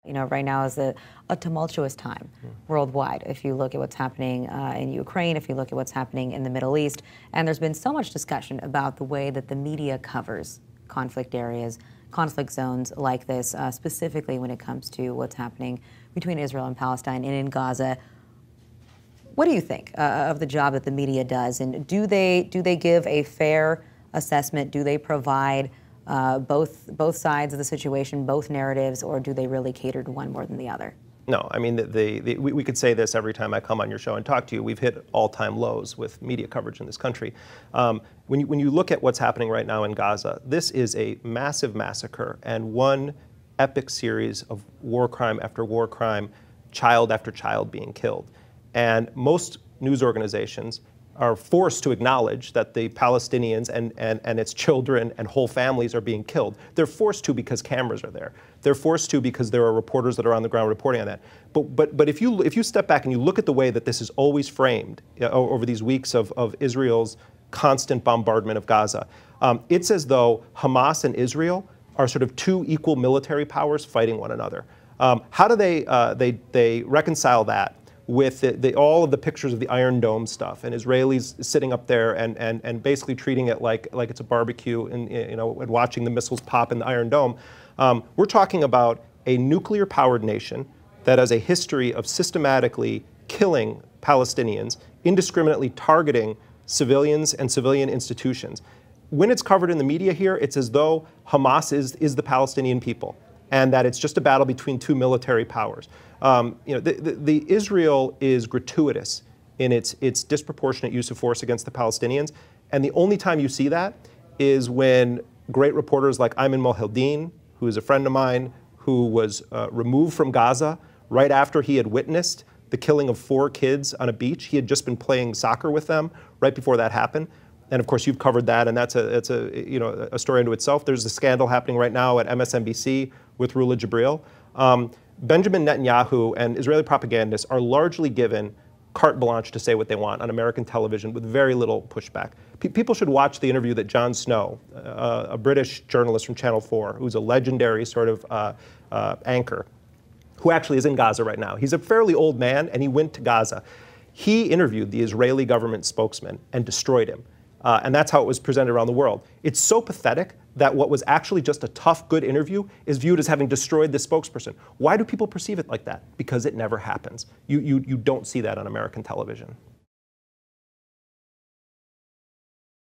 You know, right now is a tumultuous time worldwide. If you look at what's happening in Ukraine, if you look at what's happening in the Middle East, and there's been so much discussion about the way that the media covers conflict areas, conflict zones like this, specifically when it comes to what's happening between Israel and Palestine and in Gaza. What do you think of the job that the media does, and do they give a fair assessment? Do they provide both sides of the situation, both narratives, or do they really cater to one more than the other? No, I mean, we could say this every time I come on your show and talk to you. We've hit all-time lows with media coverage in this country. When you look at what's happening right now in Gaza, this is a massive massacre and one epic series of war crime after war crime, child after child being killed. And most news organizations are forced to acknowledge that the Palestinians and its children and whole families are being killed. They're forced to because cameras are there. They're forced to because there are reporters that are on the ground reporting on that. But if you step back and you look at the way that this is always framed over these weeks of Israel's constant bombardment of Gaza, it's as though Hamas and Israel are sort of two equal military powers fighting one another. How do they reconcile that with all of the pictures of the Iron Dome stuff and Israelis sitting up there and basically treating it like it's a barbecue and watching the missiles pop in the Iron Dome? We're talking about a nuclear-powered nation that has a history of systematically killing Palestinians, indiscriminately targeting civilians and civilian institutions. When it's covered in the media here, it's as though Hamas is the Palestinian people, and that it's just a battle between two military powers. The Israel is gratuitous in its disproportionate use of force against the Palestinians, and the only time you see that is when great reporters like Ayman Mohyeldin, who is a friend of mine, who was removed from Gaza right after he had witnessed the killing of 4 kids on a beach. He had just been playing soccer with them right before that happened. And of course, you've covered that, and that's a story unto itself. There's a scandal happening right now at MSNBC with Rula Jibril. Benjamin Netanyahu and Israeli propagandists are largely given carte blanche to say what they want on American television with very little pushback. People should watch the interview that Jon Snow, a British journalist from Channel 4, who's a legendary sort of anchor, who actually is in Gaza right now. He's a fairly old man, and he went to Gaza. He interviewed the Israeli government spokesman and destroyed him. And that's how it was presented around the world. It's so pathetic that what was actually just a tough, good interview is viewed as having destroyed the spokesperson. Why do people perceive it like that? Because it never happens. You don't see that on American television.